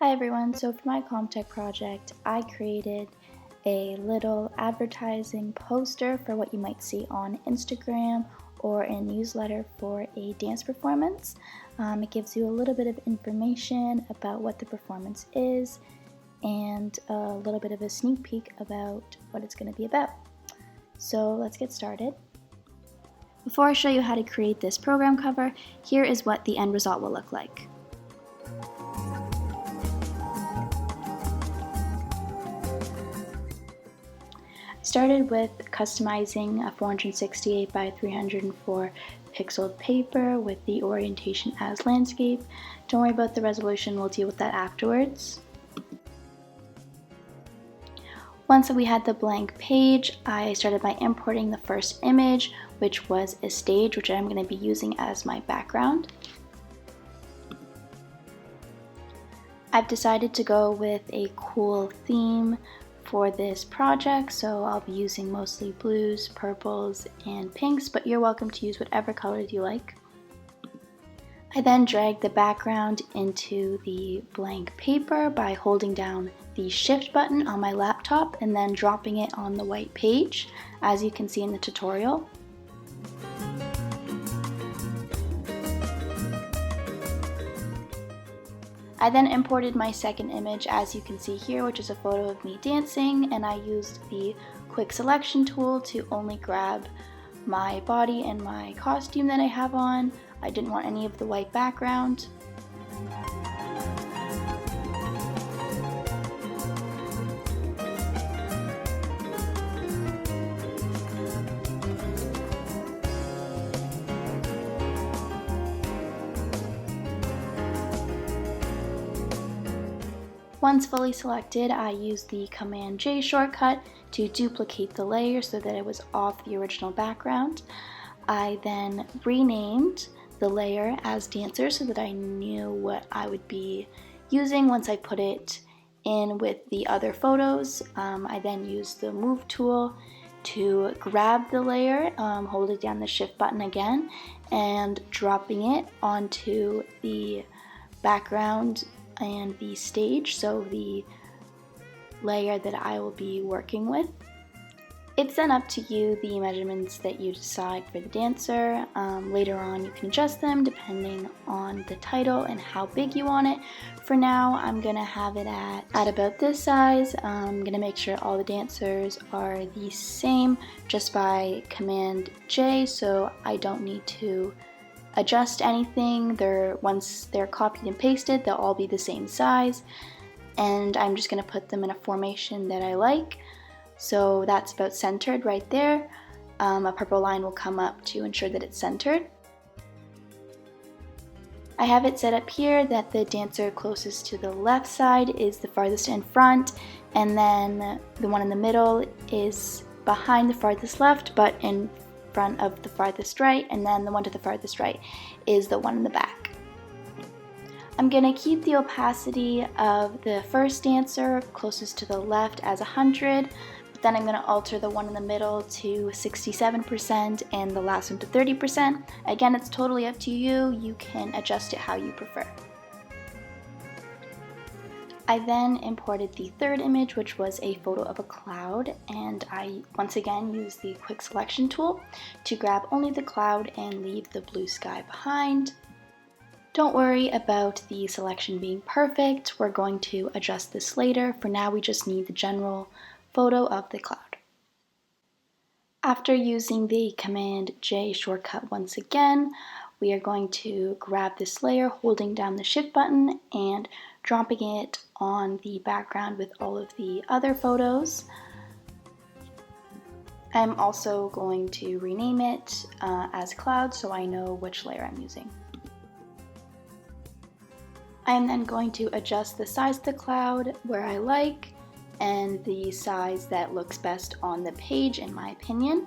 Hi everyone, so for my Comtech project, I created a little advertising poster for what you might see on Instagram or a newsletter for a dance performance. It gives you a little bit of information about what the performance is and a little bit of a sneak peek about what it's going to be about. So let's get started. Before I show you how to create this program cover, here is what the end result will look like. Started with customizing a 468 by 304 pixel paper with the orientation as landscape. Don't worry about the resolution, we'll deal with that afterwards. Once we had the blank page, I started by importing the first image, which was a stage, which I'm going to be using as my background. I've decided to go with a cool theme for this project, so I'll be using mostly blues, purples, and pinks, but you're welcome to use whatever colors you like. I then dragged the background into the blank paper by holding down the shift button on my laptop and then dropping it on the white page, as you can see in the tutorial. I then imported my second image, as you can see here, which is a photo of me dancing, and I used the quick selection tool to only grab my body and my costume that I have on. I didn't want any of the white background. Once fully selected, I used the Command J shortcut to duplicate the layer so that it was off the original background. I then renamed the layer as Dancer so that I knew what I would be using once I put it in with the other photos. I then used the Move tool to grab the layer, holding down the Shift button again, and dropping it onto the background and the stage, so the layer that I will be working with. It's then up to you the measurements that you decide for the dancer. Later on you can adjust them depending on the title and how big you want it. For now, I'm gonna have it at about this size. I'm gonna make sure all the dancers are the same just by Command J, so I don't need to adjust anything. Once they're copied and pasted, they'll all be the same size, and I'm just going to put them in a formation that I like. So that's about centered right there. A purple line will come up to ensure that it's centered. I have it set up here that the dancer closest to the left side is the farthest in front, and then the one in the middle is behind the farthest left but in front of the farthest right, and then the one to the farthest right is the one in the back. I'm going to keep the opacity of the first dancer closest to the left as 100, but then I'm going to alter the one in the middle to 67% and the last one to 30%. Again, it's totally up to you. You can adjust it how you prefer. I then imported the third image, which was a photo of a cloud, and I once again used the quick selection tool to grab only the cloud and leave the blue sky behind. Don't worry about the selection being perfect. We're going to adjust this later. For now, we just need the general photo of the cloud. After using the Command J shortcut once again, we are going to grab this layer, holding down the Shift button and dropping it on the background with all of the other photos. I'm also going to rename it as Cloud so I know which layer I'm using. I am then going to adjust the size of the cloud where I like and the size that looks best on the page, in my opinion.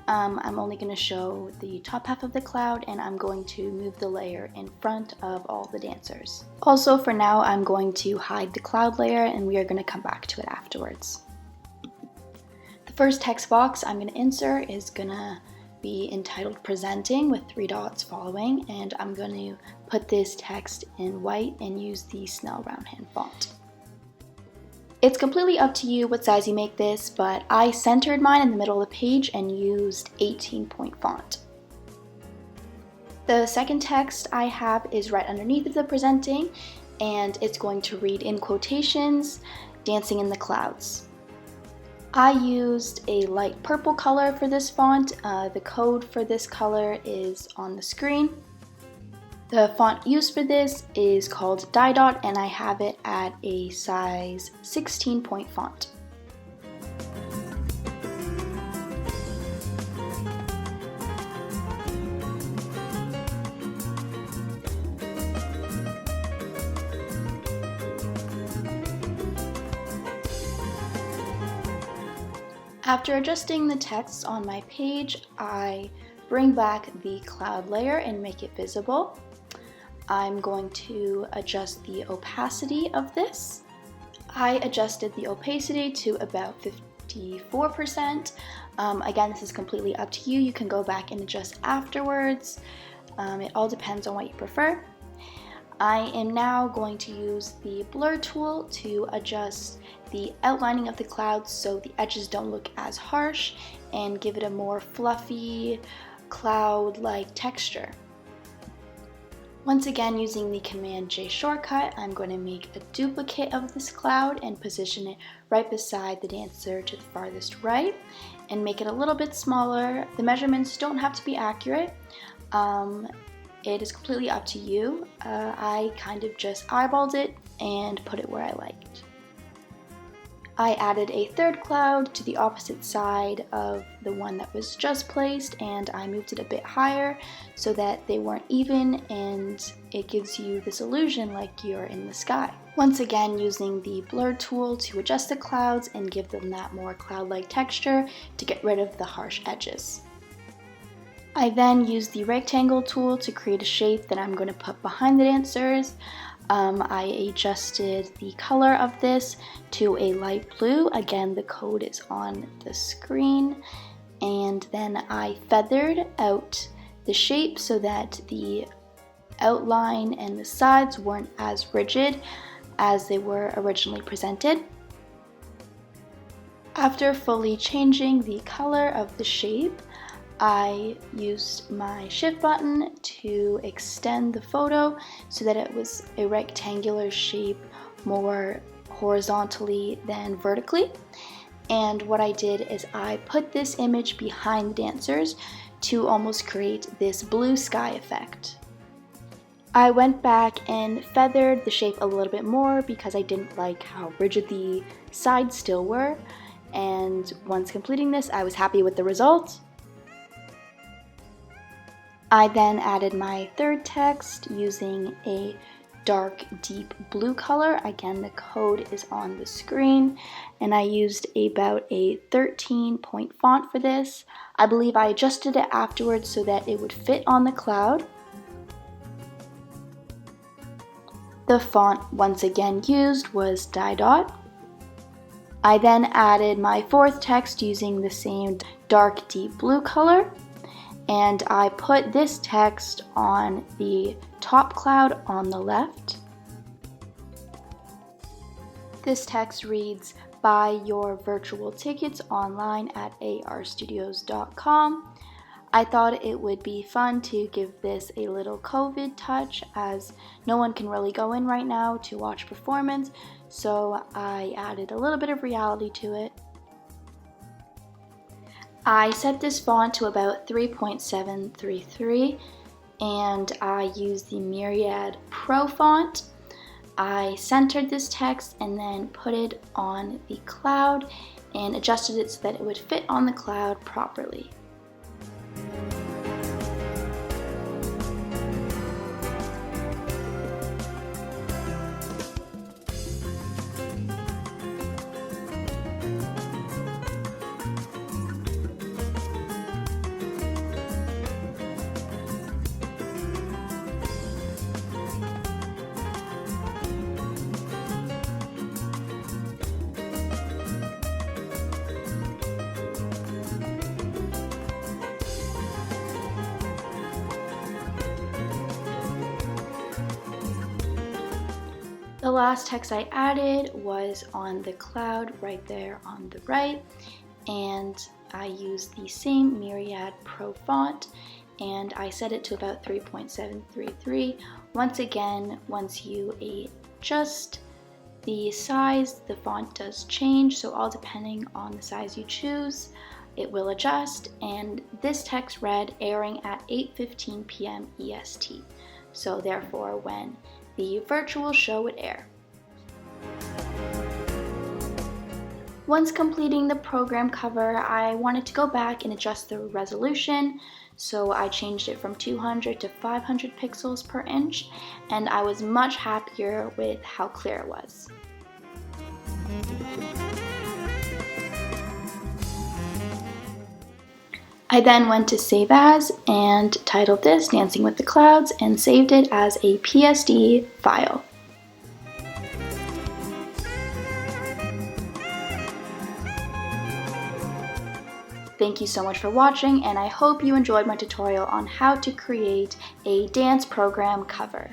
I'm only going to show the top half of the cloud, and I'm going to move the layer in front of all the dancers. Also, for now, I'm going to hide the cloud layer, and we are going to come back to it afterwards. The first text box I'm going to insert is going to be entitled Presenting with 3 dots following, and I'm going to put this text in white and use the Snell roundhand font. It's completely up to you what size you make this, but I centered mine in the middle of the page and used 18-point font. The second text I have is right underneath of the Presenting, and it's going to read in quotations, "Dancing in the Clouds." I used a light purple color for this font. The code for this color is on the screen. The font used for this is called Dot, and I have it at a size 16-point font. After adjusting the text on my page, I bring back the cloud layer and make it visible. I'm going to adjust the opacity of this. I adjusted the opacity to about 54%. Again, this is completely up to you. You can go back and adjust afterwards. It all depends on what you prefer. I am now going to use the blur tool to adjust the outlining of the clouds so the edges don't look as harsh and give it a more fluffy, cloud-like texture. Once again, using the Command J shortcut, I'm going to make a duplicate of this cloud and position it right beside the dancer to the farthest right and make it a little bit smaller. The measurements don't have to be accurate. It is completely up to you. I kind of just eyeballed it and put it where I liked. I added a third cloud to the opposite side of the one that was just placed, and I moved it a bit higher so that they weren't even, and it gives you this illusion like you're in the sky. Once again, using the blur tool to adjust the clouds and give them that more cloud-like texture to get rid of the harsh edges. I then used the rectangle tool to create a shape that I'm going to put behind the dancers. I adjusted the color of this to a light blue. Again, the code is on the screen. And then I feathered out the shape so that the outline and the sides weren't as rigid as they were originally presented. After fully changing the color of the shape, I used my shift button to extend the photo so that it was a rectangular shape more horizontally than vertically. And what I did is I put this image behind the dancers to almost create this blue sky effect. I went back and feathered the shape a little bit more because I didn't like how rigid the sides still were. And once completing this, I was happy with the result. I then added my third text using a dark deep blue color. Again, the code is on the screen, and I used about a 13-point font for this. I believe I adjusted it afterwards so that it would fit on the cloud. The font once again used was Dot. I then added my fourth text using the same dark deep blue color. And I put this text on the top cloud on the left. This text reads, "Buy your virtual tickets online at arstudios.com. I thought it would be fun to give this a little COVID touch as no one can really go in right now to watch performance, so I added a little bit of reality to it. I set this font to about 3.733 and I used the Myriad Pro font. I centered this text and then put it on the cloud and adjusted it so that it would fit on the cloud properly. last text I added was on the cloud right there on the right, and I used the same Myriad Pro font, and I set it to about 3.733. Once again, once you adjust the size, the font does change, so all depending on the size you choose, it will adjust. And this text read airing at 8:15 p.m. EST, so therefore when the virtual show would air. Once completing the program cover, I wanted to go back and adjust the resolution, so I changed it from 200 to 500 pixels per inch, and I was much happier with how clear it was. I then went to Save As and titled this Dancing with the Clouds and saved it as a PSD file. Thank you so much for watching, and I hope you enjoyed my tutorial on how to create a dance program cover.